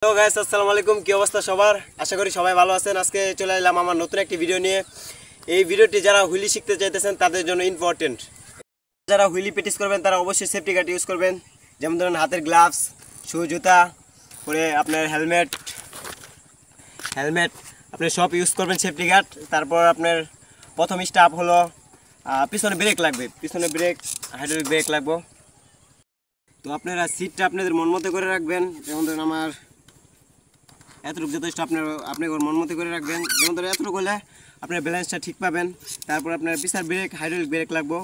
Hello guys, আসসালামু আলাইকুম। কি অবস্থা সবার? আশা করি সবাই ভালো আছেন। আজকে চলে এলাম আমার নতুন একটি ভিডিও নিয়ে। এই ভিডিওটি যারা হুইলি শিখতে চাইতেছেন তাদের জন্য ইম্পর্টেন্ট। যারা হুইলি প্র্যাকটিস করবেন তারা অবশ্যই সেফটি গার্ড ইউজ করবেন। যেমন ধরুন হাতের গ্লাভস, শু, জুতা, পরে আপনার হেলমেট আপনি সব ইউজ করবেন, সেফটি গার্ড। তারপর আপনার প্রথম স্টেপ হলো পিছনে ব্রেক লাগবে, পিছনে ব্রেক, হাইড্রোলিক ব্রেক লাগবে। তো আপনারা সিটটা আপনাদের মন মতো করে রাখবেন। যেমন ধরুন আমার এতটুকু যথেষ্ট, আপনি মন মতো করে রাখবেন। যেমন ধরুন এতটুকু হলে আপনার ব্যালেন্সটা ঠিক পাবেন। তারপর আপনার পিছার ব্রেক, হাইড্রোলিক ব্রেক লাগবে।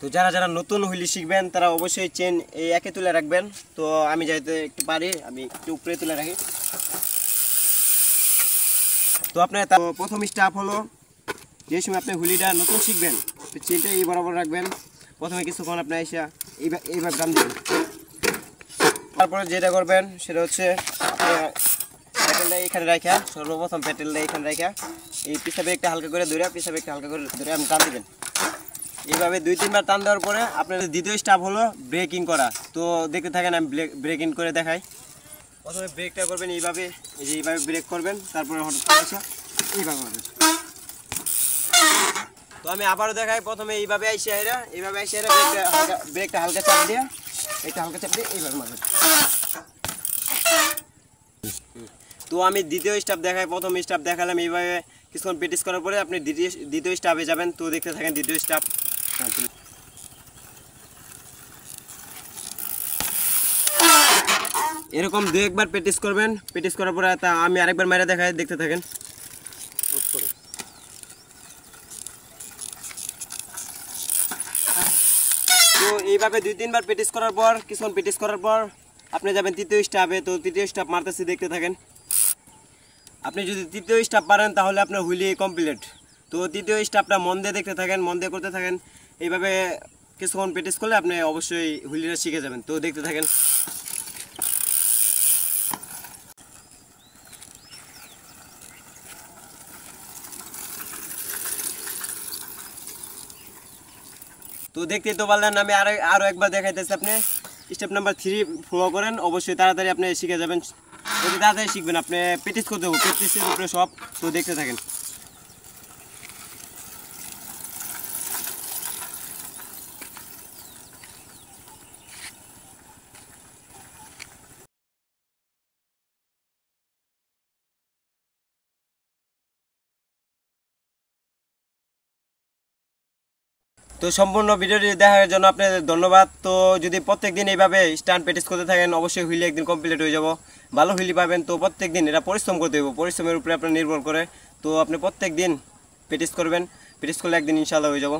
তো যারা নতুন হুইলি শিখবেন তারা অবশ্যই চেন এই একে তুলে রাখবেন। তো আমি যাইতে একটু পারি, আমি একটু উপরে তুলে রাখি। তো আপনার প্রথম স্টেপ হলো, যে সময় আপনি হুইলিটা নতুন শিখবেন চেনটা এই বরাবর রাখবেন। প্রথমে কিছুক্ষণ আপনি এসে এইভাবে টান দেবেন। তারপরে যেটা করবেন সেটা হচ্ছে প্যাটেলটা এখানে রাখা, সর্বপ্রথম প্যাটেলটা এখানে রাখা এই পিছাবে একটা হালকা করে ধরে, আপনি টান দেবেন। এইভাবে 2-3 বার টান দেওয়ার পরে আপনার দ্বিতীয় স্টেপ হলো ব্রেকিং করা। তো দেখতে থাকেন, আমি ব্রেকিং করে দেখাই। প্রথমে ব্রেকটা করবেন এইভাবে, এইভাবে ব্রেক করবেন। তারপরে এইভাবে করবেন। তো আমি আবারও দেখাই। প্রথমে এইভাবে ব্রেকটা হালকা চাপ দিয়ে, এইভাবে মারবেন। তো আমি দ্বিতীয় স্টেপ দেখাই। প্রথম স্টেপ দেখালাম, এইভাবে কিছুক্ষণ প্র্যাকটিস করার পরে আপনি দ্বিতীয় স্টেপে যাবেন। তো দেখতে থাকেন দ্বিতীয় স্টেপ। এরকম 2-1 বার প্র্যাকটিস করবেন। প্র্যাকটিস করার পরে আমি আরেকবার মেরে দেখাই, দেখতে থাকেন। তো এইভাবে 2-3 বার প্র্যাকটিস করার পর, কিছুক্ষণ প্র্যাকটিস করার পর আপনি যাবেন তৃতীয় স্টেপে। তো তৃতীয় স্টেপ মারতেছি, দেখতে থাকেন। আপনি যদি তৃতীয় স্টেপ পারেন তাহলে আপনার হুইলি কমপ্লিট। তো তৃতীয় স্টেপটা মন দিয়ে দেখতে থাকেন, মন দিয়ে করতে থাকেন। এইভাবে কিছুক্ষণ প্র্যাকটিস করলে আপনি অবশ্যই হুইলিটা শিখে যাবেন। তো দেখতে থাকেন। তো দেখতেই তো পারলেন, আমি আরও একবার দেখাইতেছি। আপনি স্টেপ নাম্বার 3 ফলো করেন, অবশ্যই তাড়াতাড়ি আপনি শিখে যাবেন। যদি তাড়াতাড়ি শিখবেন, আপনি প্র্যাকটিস করতে হবে, প্র্যাকটিসের উপরে সব। তো দেখতে থাকেন। তো সম্পূর্ণ ভিডিওটি দেখার জন্য আপনাদের ধন্যবাদ। তো যদি প্রত্যেকদিন এইভাবে স্ট্যান্ড প্র্যাকটিস করতে থাকেন, অবশ্যই হুইলি একদিন কমপ্লিট হয়ে যাব, ভালো হুইলি পাবেন। তো প্রত্যেকদিন এটা পরিশ্রম করতে হবে, পরিশ্রমের উপরে আপনার নির্ভর করে। তো আপনি প্রত্যেকদিন প্র্যাকটিস করবেন, প্র্যাকটিস করলে একদিন ইনশাআল্লাহ হয়ে যাব।